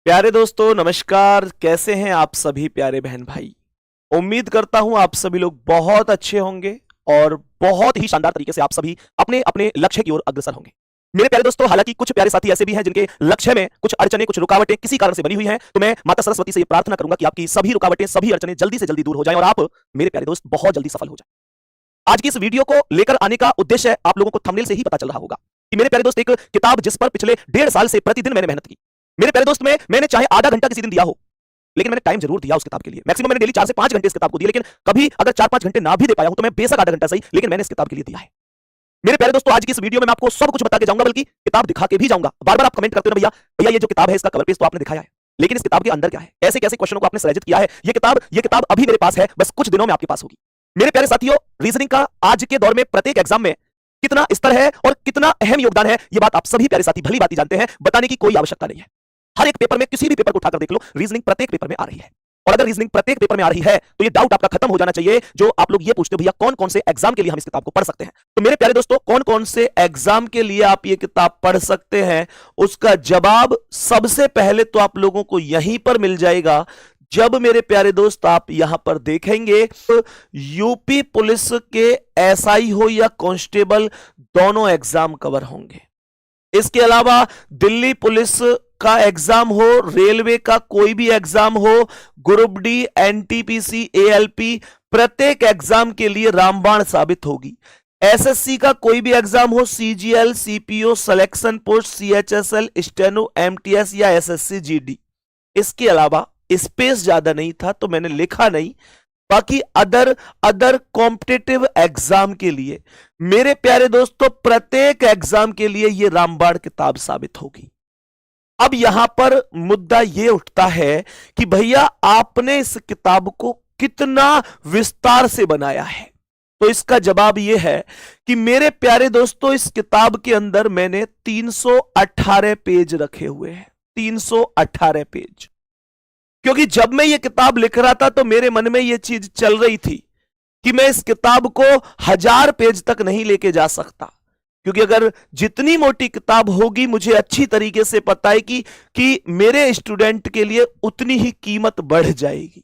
प्यारे दोस्तों नमस्कार। कैसे हैं आप सभी प्यारे बहन भाई। उम्मीद करता हूं आप सभी लोग बहुत अच्छे होंगे और बहुत ही शानदार तरीके से आप सभी अपने अपने लक्ष्य की ओर अग्रसर होंगे। मेरे प्यारे दोस्तों, हालांकि कुछ प्यारे साथी ऐसे भी हैं जिनके लक्ष्य में कुछ अड़चनें, कुछ रुकावटें किसी कारण से बनी हुई हैं, तो मैं माता सरस्वती से ये प्रार्थना करूंगा कि आपकी सभी रुकावटें, सभी अड़चनें जल्दी से जल्दी दूर हो जाएं और आप मेरे प्यारे दोस्त बहुत जल्दी सफल हो जाएं। आज की इस वीडियो को लेकर आने का उद्देश्य आप लोगों को थंबनेल से ही पता चल रहा होगा कि मेरे प्यारे दोस्त एक किताब जिस पर पिछले 1.5 साल से प्रतिदिन मैंने मेहनत की। मेरे प्यारे दोस्त मैंने चाहे आधा घंटा किसी दिन दिया हो, लेकिन मैंने टाइम जरूर दिया उस किताब के लिए। मैक्सिमम मैंने डेली 4 से 5 घंटे इस किताब को दिए, लेकिन कभी अगर 4-5 घंटे ना भी दे पाया हूं तो मैं बेशक आधा घंटा सही, लेकिन मैंने इस किताब के लिए दिया है। मेरे प्यारे दोस्तों, आज की इस वीडियो में मैं आपको सब कुछ बता के जाऊंगा, बल्कि किताब दिखा के भी जाऊंगा। बार बार आप कमेंट करते हो भैया भैया ये जो किताब है इसका कवर पेज तो आपने दिखाया है, लेकिन इस किताब के अंदर क्या है, कैसे कैसे क्वेश्चनों को आपने सृजित किया है। ये किताब अभी मेरे पास है, बस कुछ दिनों में आपके पास होगी। मेरे प्यारे साथियों, रीजनिंग का आज के दौर में प्रत्येक एग्जाम में कितना स्तर है और कितना अहम योगदान है, ये बात आप सभी प्यारे साथी भली बात जानते हैं, बताने की कोई आवश्यकता नहीं है। हर एक पेपर में, किसी भी पेपर को उठाकर देख लो, रीजनिंग प्रत्येक पेपर में आ रही है। और अगर रीजनिंग प्रत्येक पेपर में आ रही है तो ये डाउट आपका खत्म हो जाना चाहिए जो आप लोग ये पूछते हो भैया कौन कौन से एग्जाम के लिए हम इस किताब को पढ़ सकते हैं। तो मेरे प्यारे दोस्तों, कौन कौन से एग्जाम के लिए आप ये किताब पढ़ सकते हैं, उसका जवाब सबसे पहले तो आप लोगों को यहीं पर मिल जाएगा जब मेरे प्यारे दोस्त आप यहां पर देखेंगे तो यूपी पुलिस के एसआई हो या कांस्टेबल, दोनों एग्जाम कवर होंगे। इसके अलावा दिल्ली पुलिस का एग्जाम हो, रेलवे का कोई भी एग्जाम हो, ग्रुप डी, एनटीपीसी, एएलपी, प्रत्येक एग्जाम के लिए रामबाण साबित होगी। एसएससी का कोई भी एग्जाम हो, CGL, CPO, selection post, CHSL, steno, MTS या एसएससी जीडी। इसके अलावा स्पेस ज्यादा नहीं था तो मैंने लिखा नहीं, बाकी अदर कॉम्पिटिटिव एग्जाम के लिए मेरे प्यारे दोस्तों प्रत्येक एग्जाम के लिए यह रामबाण किताब साबित होगी। अब यहां पर मुद्दा यह उठता है कि भैया आपने इस किताब को कितना विस्तार से बनाया है, तो इसका जवाब यह है कि मेरे प्यारे दोस्तों इस किताब के अंदर मैंने 318 पेज रखे हुए हैं। 318 पेज, क्योंकि जब मैं ये किताब लिख रहा था तो मेरे मन में ये चीज चल रही थी कि मैं इस किताब को 1000 पेज तक नहीं लेके जा सकता, क्योंकि अगर जितनी मोटी किताब होगी मुझे अच्छी तरीके से पता है कि मेरे स्टूडेंट के लिए उतनी ही कीमत बढ़ जाएगी।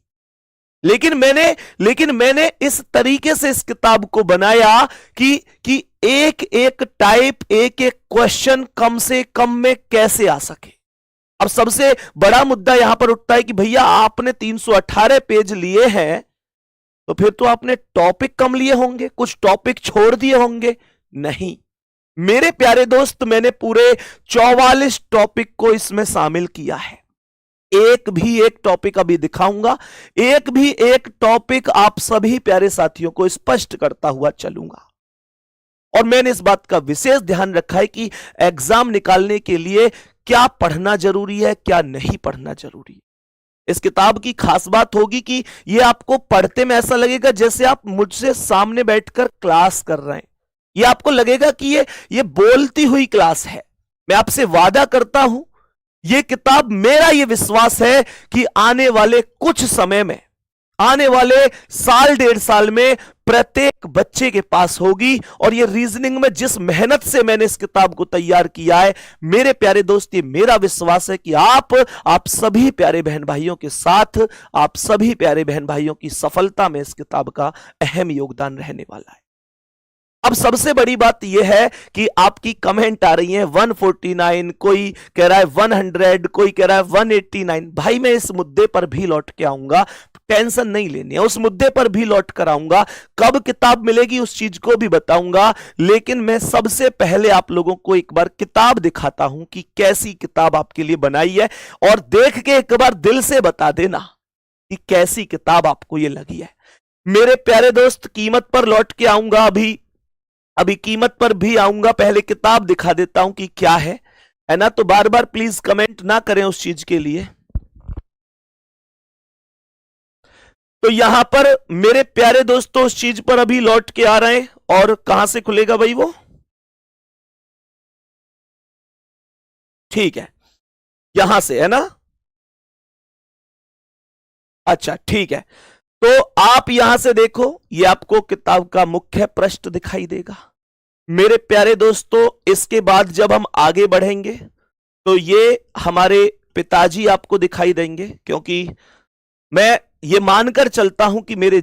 लेकिन मैंने इस तरीके से इस किताब को बनाया कि एक एक टाइप, एक एक क्वेश्चन कम से कम में कैसे आ सके। अब सबसे बड़ा मुद्दा यहां पर उठता है कि भैया आपने 318 पेज लिए हैं तो फिर तो आपने टॉपिक कम लिए होंगे, कुछ टॉपिक छोड़ दिए होंगे। नहीं मेरे प्यारे दोस्त, मैंने पूरे 44 टॉपिक को इसमें शामिल किया है। एक टॉपिक अभी दिखाऊंगा, एक टॉपिक आप सभी प्यारे साथियों को स्पष्ट करता हुआ चलूंगा। और मैंने इस बात का विशेष ध्यान रखा है कि एग्जाम निकालने के लिए क्या पढ़ना जरूरी है, क्या नहीं पढ़ना जरूरी है। इस किताब की खास बात होगी कि यह आपको पढ़ते में ऐसा लगेगा जैसे आप मुझसे सामने बैठकर क्लास कर रहे हैं। यह आपको लगेगा कि ये बोलती हुई क्लास है। मैं आपसे वादा करता हूं, यह किताब, मेरा यह विश्वास है कि आने वाले कुछ समय में, आने वाले साल 1.5 साल में प्रत्येक बच्चे के पास होगी। और ये रीजनिंग में जिस मेहनत से मैंने इस किताब को तैयार किया है, मेरे प्यारे दोस्त, ये मेरा विश्वास है कि आप सभी प्यारे बहन भाइयों के साथ, आप सभी प्यारे बहन भाइयों की सफलता में इस किताब का अहम योगदान रहने वाला है। अब सबसे बड़ी बात यह है कि आपकी कमेंट आ रही है 149, कोई कह रहा है 100, कोई कह रहा है 189। भाई मैं इस मुद्दे पर भी लौट के आऊंगा, टेंशन नहीं लेनी है, उस मुद्दे पर भी लौट कर आऊंगा। कब किताब मिलेगी उस चीज को भी बताऊंगा, लेकिन मैं सबसे पहले आप लोगों को एक बार किताब दिखाता हूं कि कैसी किताब आपके लिए बनाई है, और देख के एक बार दिल से बता देना कि कैसी किताब आपको ये लगी है। मेरे प्यारे दोस्त, कीमत पर लौट के आऊंगा, अभी कीमत पर भी आऊंगा, पहले किताब दिखा देता हूं कि क्या है ना। तो बार बार प्लीज कमेंट ना करें उस चीज के लिए। तो यहां पर मेरे प्यारे दोस्तों उस चीज पर अभी लौट के आ रहे हैं। और कहां से खुलेगा भाई वो? ठीक है, यहां से है ना। अच्छा ठीक है, तो आप यहां से देखो, ये आपको किताब का मुख्य पृष्ठ दिखाई देगा। मेरे प्यारे दोस्तों, इसके बाद जब हम आगे बढ़ेंगे तो ये हमारे पिताजी आपको दिखाई देंगे, क्योंकि मैं ये मानकर चलता हूं कि मेरे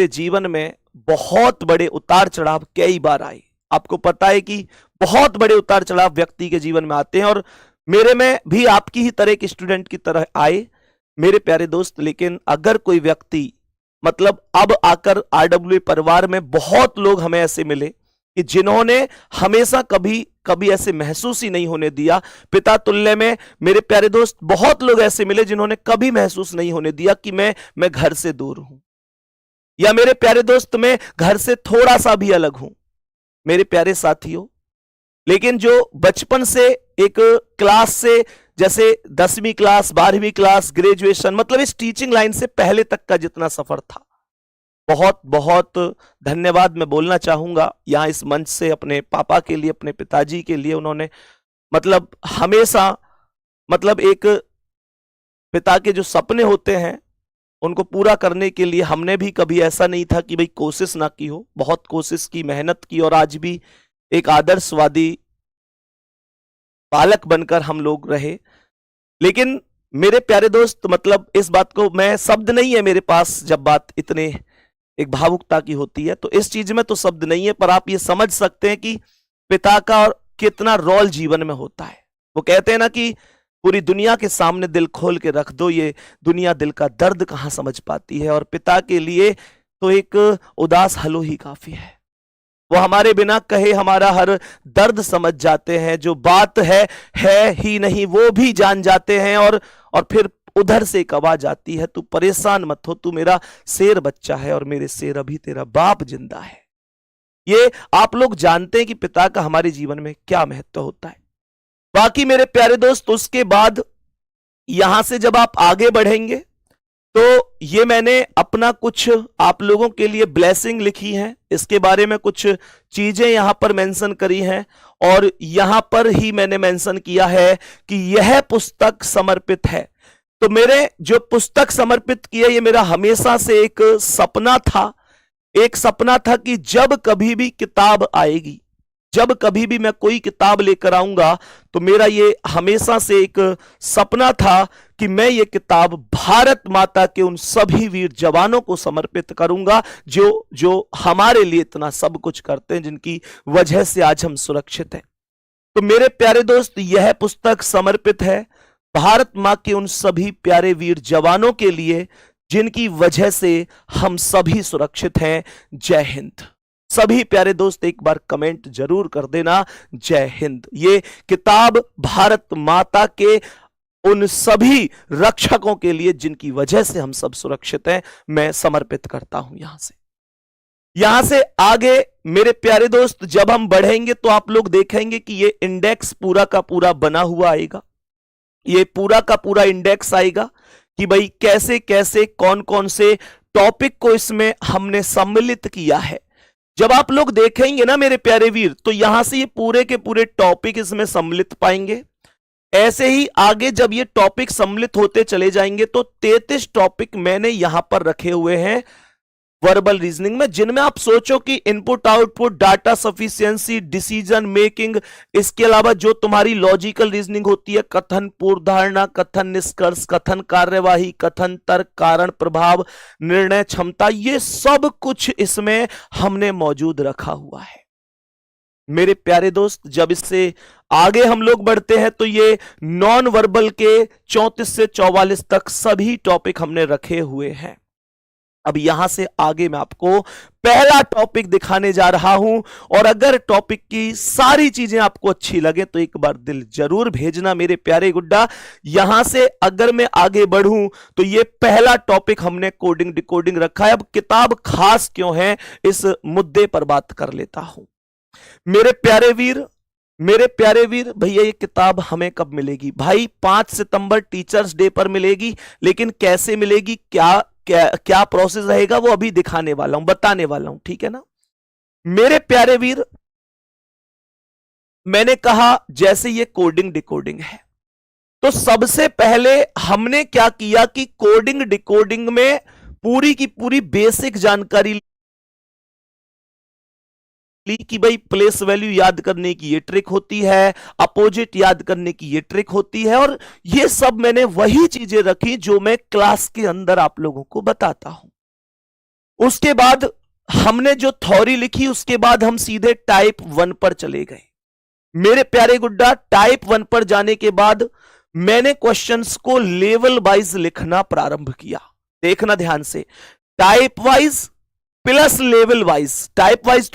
जीवन में बहुत बड़े उतार चढ़ाव कई बार आए। आपको पता है कि बहुत बड़े उतार चढ़ाव व्यक्ति के जीवन में आते हैं, और मेरे में भी आपकी ही तरह एक स्टूडेंट की तरह आए मेरे प्यारे दोस्त। लेकिन अगर कोई व्यक्ति, मतलब अब आकर आरडब्ल्यूए परिवार में बहुत लोग हमें ऐसे मिले कि जिन्होंने हमेशा कभी कभी ऐसे महसूस ही नहीं होने दिया, पिता तुल्य में मेरे प्यारे दोस्त बहुत लोग ऐसे मिले जिन्होंने कभी महसूस नहीं होने दिया कि मैं घर से दूर हूं, या मेरे प्यारे दोस्त मैं घर से थोड़ा सा भी अलग हूं। मेरे प्यारे साथियों, लेकिन जो बचपन से एक क्लास से, जैसे 10वीं क्लास, 12वीं क्लास, ग्रेजुएशन, मतलब इस टीचिंग लाइन से पहले तक का जितना सफर था, बहुत बहुत धन्यवाद मैं बोलना चाहूंगा यहां इस मंच से अपने पापा के लिए, अपने पिताजी के लिए। उन्होंने मतलब हमेशा, मतलब एक पिता के जो सपने होते हैं उनको पूरा करने के लिए हमने भी कभी ऐसा नहीं था कि भाई कोशिश ना की हो, बहुत कोशिश की, मेहनत की, और आज भी एक आदर्शवादी बालक बनकर हम लोग रहे। लेकिन मेरे प्यारे दोस्त, मतलब इस बात को, मैं शब्द नहीं है मेरे पास जब बात इतने एक भावुकता की होती है, तो इस चीज में तो शब्द नहीं है, पर आप ये समझ सकते हैं कि पिता का और कितना रोल जीवन में होता है। वो कहते हैं ना कि पूरी दुनिया के सामने दिल खोल के रख दो, ये दुनिया दिल का दर्द कहां समझ पाती है, और पिता के लिए तो एक उदास हलो ही काफी है। वो हमारे बिना कहे हमारा हर दर्द समझ जाते हैं, जो बात है ही नहीं वो भी जान जाते हैं, और फिर उधर से एक आवाज आती है, तू परेशान मत हो, तू मेरा शेर बच्चा है और मेरे शेर अभी तेरा बाप जिंदा है। ये आप लोग जानते हैं कि पिता का हमारे जीवन में क्या महत्व होता है। बाकी मेरे प्यारे दोस्त, उसके बाद यहां से जब आप आगे बढ़ेंगे तो ये मैंने अपना कुछ आप लोगों के लिए ब्लेसिंग लिखी है, इसके बारे में कुछ चीजें यहां पर मेंशन करी हैं, और यहां पर ही मैंने मेंशन किया है कि यह पुस्तक समर्पित है। तो मेरे जो पुस्तक समर्पित की है, ये मेरा हमेशा से एक सपना था कि जब कभी भी किताब आएगी, जब कभी भी मैं कोई किताब लेकर आऊंगा, तो मेरा ये हमेशा से एक सपना था कि मैं ये किताब भारत माता के उन सभी वीर जवानों को समर्पित करूंगा जो हमारे लिए इतना सब कुछ करते हैं, जिनकी वजह से आज हम सुरक्षित हैं। तो मेरे प्यारे दोस्त, यह पुस्तक समर्पित है भारत मां के उन सभी प्यारे वीर जवानों के लिए जिनकी वजह से हम सभी सुरक्षित हैं। जय हिंद। सभी प्यारे दोस्त एक बार कमेंट जरूर कर देना, जय हिंद। ये किताब भारत माता के उन सभी रक्षकों के लिए जिनकी वजह से हम सब सुरक्षित हैं, मैं समर्पित करता हूं। यहां से आगे मेरे प्यारे दोस्त जब हम बढ़ेंगे तो आप लोग देखेंगे कि ये इंडेक्स पूरा का पूरा बना हुआ आएगा। ये पूरा का पूरा इंडेक्स आएगा कि भाई कैसे कैसे कौन कौन से टॉपिक को इसमें हमने सम्मिलित किया है। जब आप लोग देखेंगे ना मेरे प्यारे वीर, तो यहां से ये पूरे के पूरे टॉपिक इसमें सम्मिलित पाएंगे। ऐसे ही आगे जब ये टॉपिक सम्मिलित होते चले जाएंगे तो 33 टॉपिक मैंने यहां पर रखे हुए हैं वर्बल रीजनिंग में, जिनमें आप सोचो कि input output, data sufficiency, decision making, इसके अलावा जो तुम्हारी लॉजिकल रीजनिंग होती है, कथन पूर्वधारणा, कथन निष्कर्ष, कथन कार्यवाही, कथन तर्क, कारण प्रभाव, निर्णय क्षमता, ये सब कुछ इसमें हमने मौजूद रखा हुआ है। मेरे प्यारे दोस्त, जब इससे आगे हम लोग बढ़ते हैं तो ये नॉन वर्बल के 34 से 44 तक सभी टॉपिक हमने रखे हुए हैं। अब यहां से आगे मैं आपको पहला टॉपिक दिखाने जा रहा हूं, और अगर टॉपिक की सारी चीजें आपको अच्छी लगे तो एक बार दिल जरूर भेजना मेरे प्यारे गुड्डा। यहां से अगर मैं आगे बढ़ूं तो ये पहला टॉपिक हमने कोडिंग डिकोडिंग रखा है। अब किताब खास क्यों है, इस मुद्दे पर बात कर लेता हूं। मेरे प्यारे वीर भैया, ये किताब हमें कब मिलेगी? भाई 5 सितंबर टीचर्स डे पर मिलेगी, लेकिन कैसे मिलेगी, क्या प्रोसेस रहेगा, वो अभी दिखाने वाला हूं, बताने वाला हूं, ठीक है ना मेरे प्यारे वीर। मैंने कहा जैसे ये कोडिंग डिकोडिंग है, तो सबसे पहले हमने क्या किया कि कोडिंग डिकोडिंग में पूरी की पूरी बेसिक जानकारी ली कि भाई प्लेस वैल्यू याद करने की ये ट्रिक होती है, अपोजिट याद करने की ये ट्रिक होती है, और ये सब मैंने वही चीजें रखी जो मैं क्लास के अंदर आप लोगों को बताता हूं। उसके बाद हमने जो थ्योरी लिखी, उसके बाद हम सीधे टाइप 1 पर चले गए। मेरे प्यारे गुड्डा, टाइप 1 पर जाने के बाद मैंने क्वेश्चंस को लेवल वाइज लिखना प्रारंभ किया। देखना ध्यान से, type wise plus level wise. Type wise तो